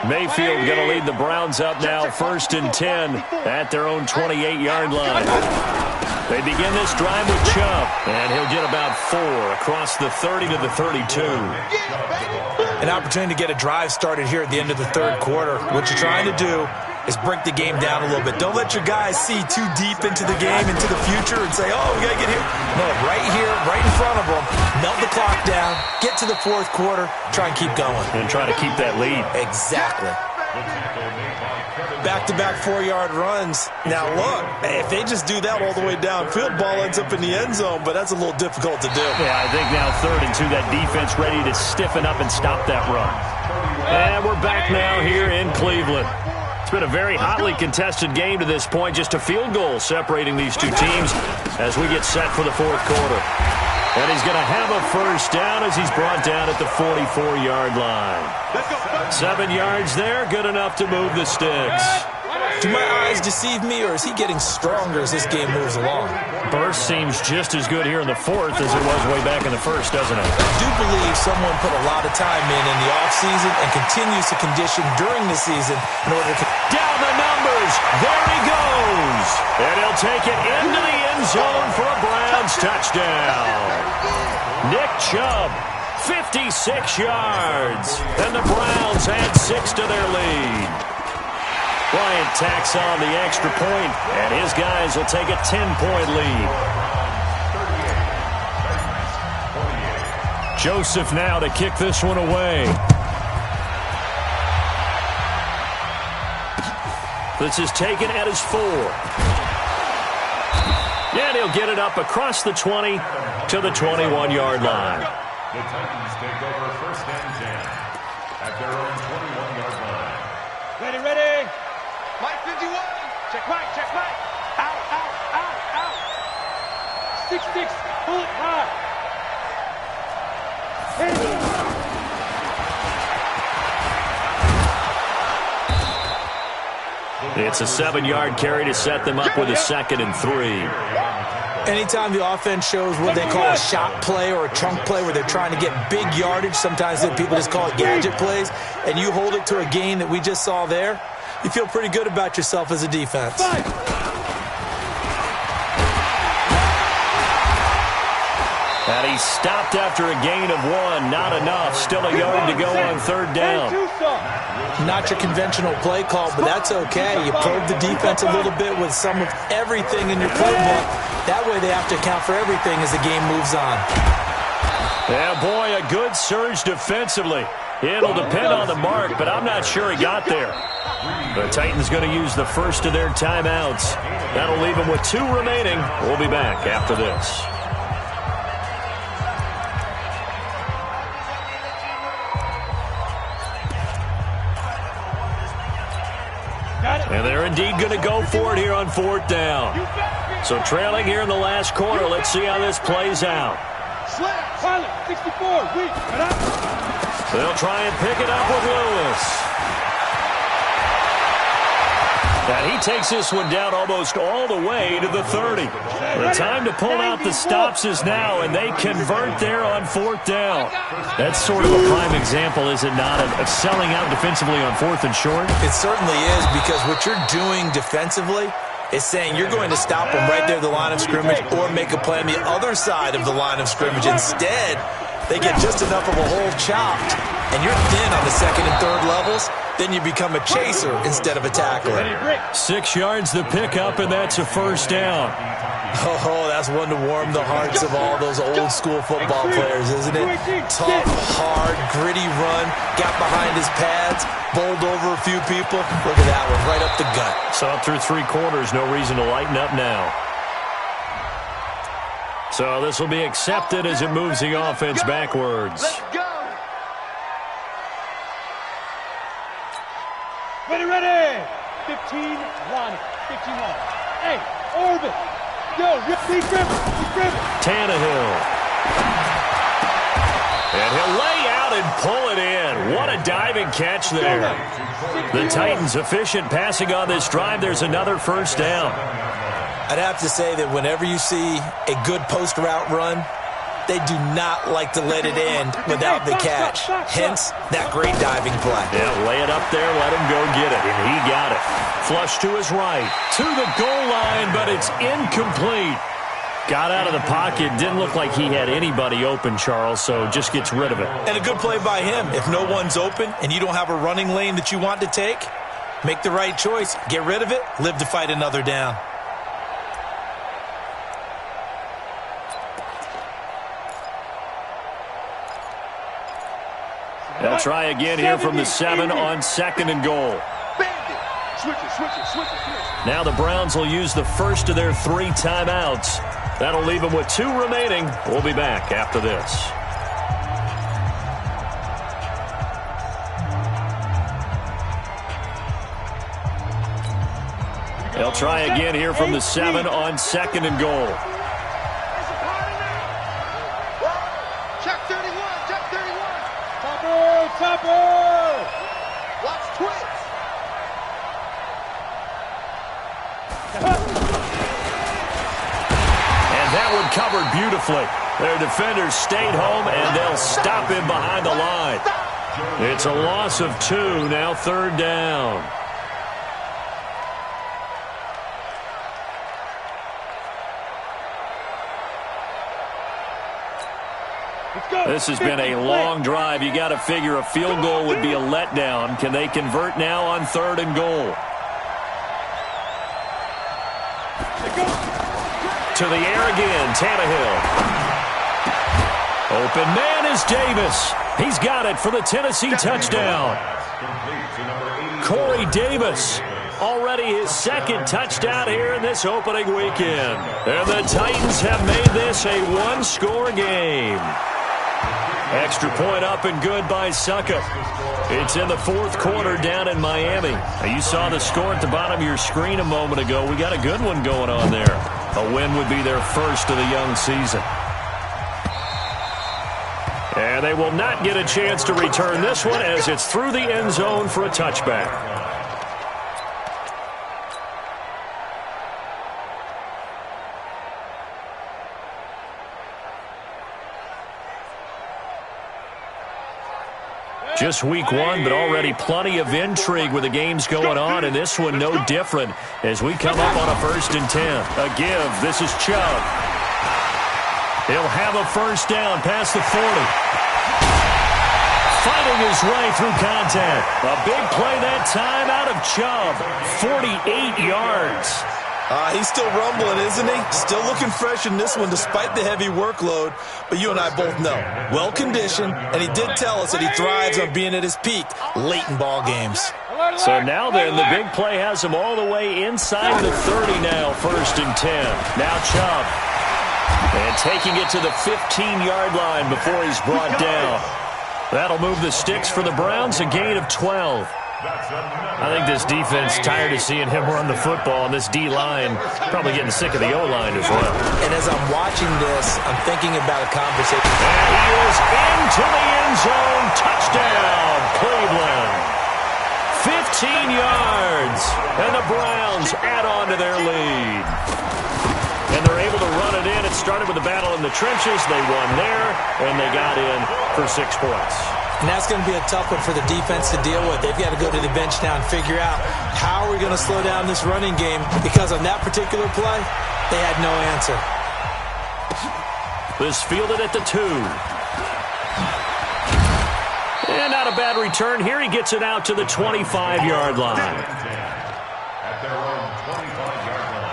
Mayfield going to lead the Browns up now, 1st and 10 at their own 28-yard line. They begin this drive with Chubb, and he'll get about 4 across the 30 to the 32. An opportunity to get a drive started here at the end of the 3rd quarter. What you're trying to do is break the game down a little bit. Don't let your guys see too deep into the game, into the future, and say, oh, we got to get here. No, right here, right in front of them, melt the clock down, get to the 4th quarter, try and keep going. And try to keep that lead. Exactly. Back-to-back 4-yard runs. Now, look, if they just do that all the way downfield, ball ends up in the end zone, but that's a little difficult to do. Yeah, I think now 3rd and 2, that defense ready to stiffen up and stop that run. And we're back now here in Cleveland. It's been a very hotly contested game to this point. Just a field goal separating these two teams as we get set for the 4th quarter. And he's going to have a first down as he's brought down at the 44-yard line. 7 yards there, good enough to move the sticks. Do my eyes deceive me, or is he getting stronger as this game moves along? Burst seems just as good here in the 4th as it was way back in the 1st, doesn't it? I do believe someone put a lot of time in the offseason and continues to condition during the season in order to... Down the numbers. There he goes. And he'll take it into the end zone for a Browns touchdown. Nick Chubb, 56 yards. And the Browns add 6 to their lead. Bryant tacks on the extra point, and his guys will take a 10-point lead. Joseph now to kick this one away. This is taken at his 4. And he'll get it up across the 20 to the 21-yard line. The Titans take over 1st and 10 at their own 21-yard line. Ready. Mike 51. Check right. Out. 6-6, pull it high. It's a 7-yard carry to set them up with a 2nd and 3. Anytime the offense shows what they call a shot play or a chunk play where they're trying to get big yardage, sometimes people just call it gadget plays, and you hold it to a gain that we just saw there, you feel pretty good about yourself as a defense. And he stopped after a gain of 1. Not enough. Still a yard to go on third down. Not your conventional play call, but that's okay. You probe the defense a little bit with some of everything in your playbook. That way they have to account for everything as the game moves on. Yeah, boy, a good surge defensively. It'll depend on the mark, but I'm not sure he got there. The Titans going to use the first of their timeouts. That'll leave them with 2 remaining. We'll be back after this. And they're indeed going to go for it here on 4th down. So trailing here in the last quarter. Let's see how this plays out. Pilot, 64, weak. They'll try and pick it up with Lewis. And he takes this one down almost all the way to the 30. The time to pull out the stops is now, and they convert there on 4th down. That's sort of a prime example, is it not, of selling out defensively on 4th and short? It certainly is, because what you're doing defensively is saying you're going to stop them right there at the line of scrimmage or make a play on the other side of the line of scrimmage. Instead, they get just enough of a hole chopped, and you're thin on the 2nd and 3rd levels. Then you become a chaser instead of a tackler. 6 yards the pickup, and that's a first down. Oh, that's one to warm the hearts of all those old-school football players, isn't it? Tough, hard, gritty run, got behind his pads, bowled over a few people. Look at that one, right up the gut. So through 3 quarters, no reason to lighten up now. So this will be accepted as it moves the offense backwards. Let's go. Ready. 15, line. 15, line. Hey, orbit. Yo, he's driven. Tannehill. And he'll lay out and pull it in. What a diving catch there. The Titans efficient passing on this drive. There's another first down. I'd have to say that whenever you see a good post route run, they do not like to let it end without the catch. Hence, that great diving play. Yeah, lay it up there, let him go get it. And he got it. Flush to his right. To the goal line, but it's incomplete. Got out of the pocket. Didn't look like he had anybody open, Charles, so just gets rid of it. And a good play by him. If no one's open and you don't have a running lane that you want to take, make the right choice. Get rid of it. Live to fight another down. They'll try again here from the 7 on 2nd and goal. Switch it. Now the Browns will use the first of their 3 timeouts. That'll leave them with 2 remaining. We'll be back after this. They'll try again here from the 7 on 2nd and goal. Topper! Watch twitch. And that one covered beautifully. Their defenders stayed home, and they'll stop him behind the line. It's a loss of 2, now 3rd down. This has been a long drive. You got to figure a field goal would be a letdown. Can they convert now on 3rd and goal? To the air again, Tannehill. Open man is Davis. He's got it for the Tennessee touchdown. Corey Davis, already his 2nd touchdown here in this opening weekend. And the Titans have made this a 1-score game. Extra point up and good by Suckup. It's in the 4th quarter down in Miami. Now, you saw the score at the bottom of your screen a moment ago. We got a good one going on there. A win would be their first of the young season. And they will not get a chance to return this one as it's through the end zone for a touchback. Just week 1, but already plenty of intrigue with the games going on, and this one no different as we come up on a 1st and 10. A give. This is Chubb. He'll have a first down past the 40. Fighting his way through contact. A big play that time out of Chubb. 48 yards. He's still rumbling, isn't he? Still looking fresh in this one despite the heavy workload. But you and I both know, well-conditioned, and he did tell us that he thrives on being at his peak late in ball games. So now then, the big play has him all the way inside the 30 now, 1st and 10. Now Chubb. And taking it to the 15-yard line before he's brought down. That'll move the sticks for the Browns, a gain of 12. I think this defense tired of seeing him run the football, and this D-line probably getting sick of the O-line as well. And as I'm watching this, I'm thinking about a conversation. And he is into the end zone. Touchdown, Cleveland. 15 yards, and the Browns add on to their lead. And they're able to run it in. It started with a battle in the trenches. They won there, and they got in for 6 points. And that's going to be a tough one for the defense to deal with. They've got to go to the bench now and figure out how are we going to slow down this running game, because on that particular play, they had no answer. This fielded at the 2. And not a bad return here. He gets it out to the 25-yard line. At their own 25-yard line.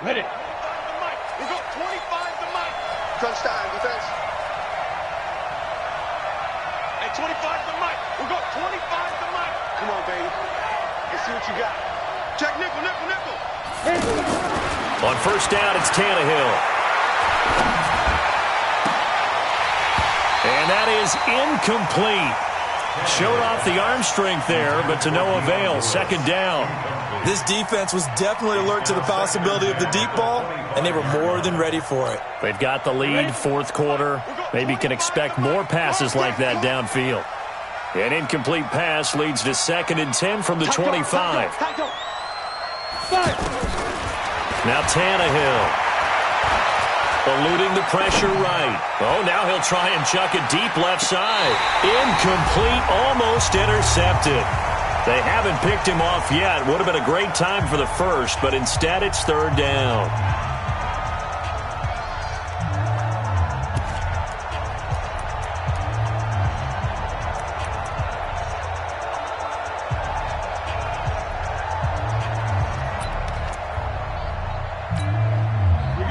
Ready. We go 25 to Mike. Touchdown, defense. Hey, 25 to Mike. We go 25 to Mike. Come on, baby. Let's see what you got. Check nickel, nickel, nickel. On 1st down, it's Tannehill. And that is incomplete. Showed off the arm strength there, but to no avail. 2nd down. This defense was definitely alert to the possibility of the deep ball, and they were more than ready for it. They've got the lead, 4th quarter. Maybe can expect more passes like that downfield. An incomplete pass leads to 2nd and 10 from the 25. Now Tannehill. Eluding the pressure right. Oh, now he'll try and chuck it deep left side. Incomplete, almost intercepted. They haven't picked him off yet. Would have been a great time for the first, but instead it's 3rd down.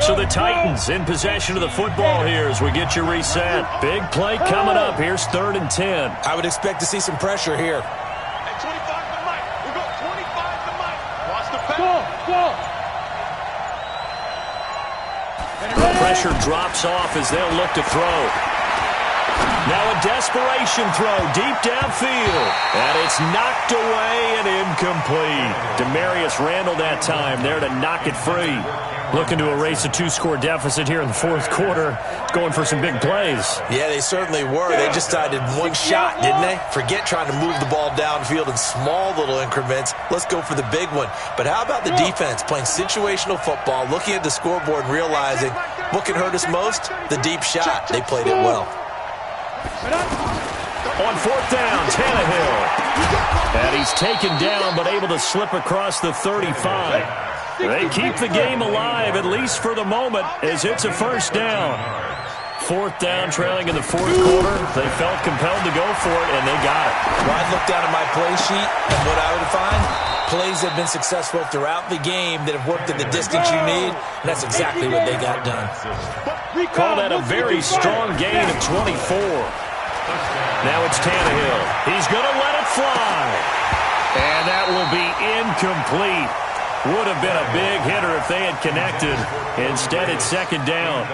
So the Titans in possession of the football here as we get you reset. Big play coming up. Here's 3rd and 10. I would expect to see some pressure here. Hey, 25 to Mike. We go 25 to Mike. Watch the pass. The pressure drops off as they'll look to throw. Now a desperation throw deep downfield. And it's knocked away and incomplete. Demarius Randall that time there to knock it free. Looking to erase a 2-score deficit here in the 4th quarter. Going for some big plays. Yeah, they certainly were. They just decided one shot, didn't they? Forget trying to move the ball downfield in small little increments. Let's go for the big one. But how about the defense playing situational football, looking at the scoreboard and realizing what can hurt us most? The deep shot. They played it well. On 4th down, Tannehill. And he's taken down but able to slip across the 35. They keep the game alive, at least for the moment, as it's a 1st down. 4th down, trailing in the 4th quarter. They felt compelled to go for it, and they got it. Well, I'd look down at my play sheet, and what I would find, plays have been successful throughout the game that have worked at the distance you need, and that's exactly what they got done. Call that a very strong gain of 24. Now it's Tannehill. He's going to let it fly. And that will be incomplete. Would have been a big hitter if they had connected. Instead, it's 2nd down.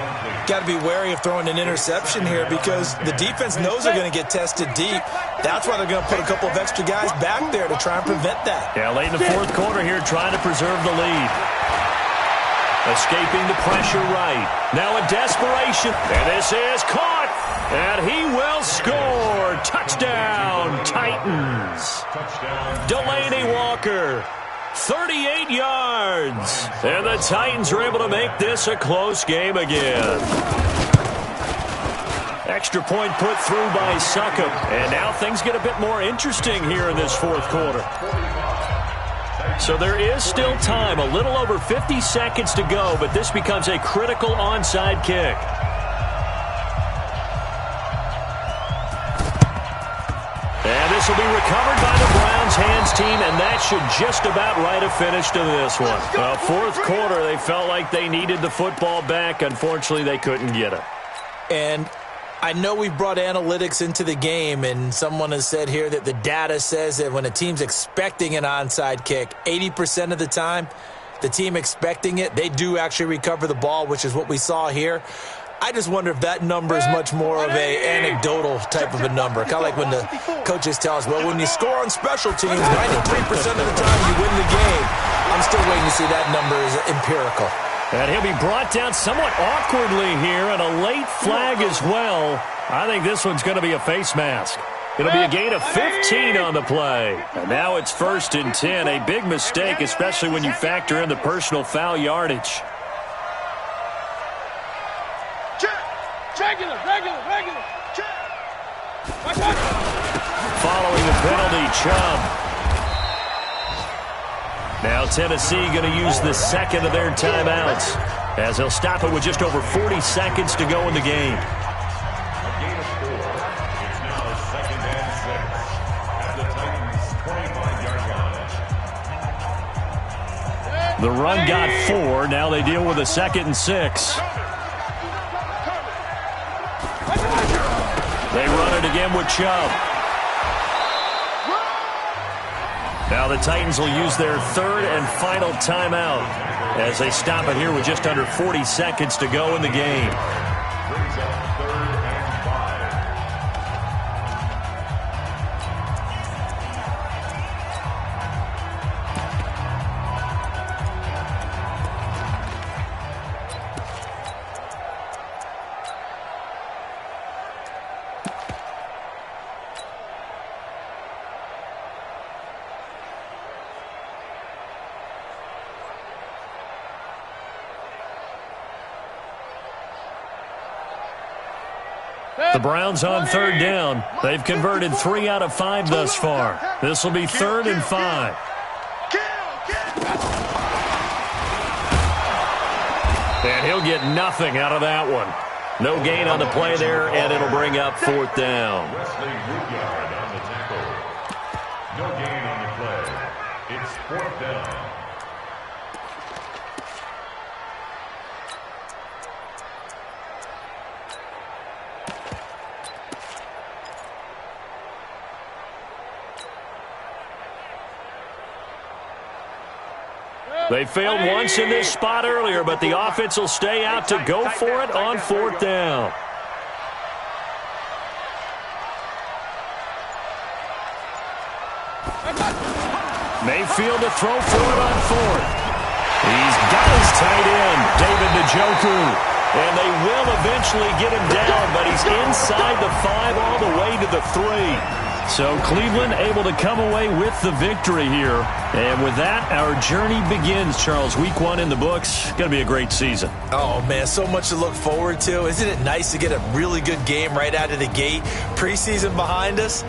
Got to be wary of throwing an interception here because the defense knows they're going to get tested deep. That's why they're going to put a couple of extra guys back there to try and prevent that. Yeah, late in the 4th quarter here, trying to preserve the lead. Escaping the pressure right. Now a desperation. And this is caught. And he will score. Touchdown, Titans. Delaney Walker. 38 yards. And the Titans are able to make this a close game again. Extra point put through by Succop. And now things get a bit more interesting here in this fourth quarter. So there is still time, a little over 50 seconds to go, but this becomes a critical onside kick. And this will be recovered by the Browns hands team, and that should just about write a finish to this one. Fourth quarter, they felt like they needed the football back. Unfortunately, they couldn't get it. And I know we've brought analytics into the game, and someone has said here that the data says that when a team's expecting an onside kick, 80% of the time, the team expecting it, they do actually recover the ball, which is what we saw here. I just wonder if that number is much more of a anecdotal type of a number. Kind of like when the coaches tell us, well, when you score on special teams, 93% of the time you win the game. I'm still waiting to see that number is empirical. And he'll be brought down somewhat awkwardly here, and a late flag as well. I think this one's going to be a face mask. It'll be a gain of 15 on the play. And now it's 1st and 10. A big mistake, especially when you factor in the personal foul yardage. Regular. Following the penalty, Chubb. Now Tennessee going to use the second of their timeouts, as they'll stop it with just over 40 seconds to go in the game. A gain of 4. It's now 2nd and 6 at the Titans' 25-yard line. The run got 4. Now they deal with a 2nd and 6. They run it again with Chubb. Now the Titans will use their 3rd and final timeout as they stop it here with just under 40 seconds to go in the game. Brings up 3rd and 5. The Browns on 3rd down. They've converted 3 out of 5 thus far. This will be 3rd and 5. And he'll get nothing out of that one. No gain on the play there, and it'll bring up 4th down. Wesley Woodyard on the tackle. No gain on the play. It's 4th down. They failed once in this spot earlier, but the offense will stay out to go for it on 4th down. Mayfield to throw for it on 4th. He's got his tight end, David Njoku. And they will eventually get him down, but he's inside the 5 all the way to the 3. So Cleveland able to come away with the victory here. And with that, our journey begins, Charles. Week 1 in the books. Going to be a great season. Oh, man, so much to look forward to. Isn't it nice to get a really good game right out of the gate? Preseason behind us.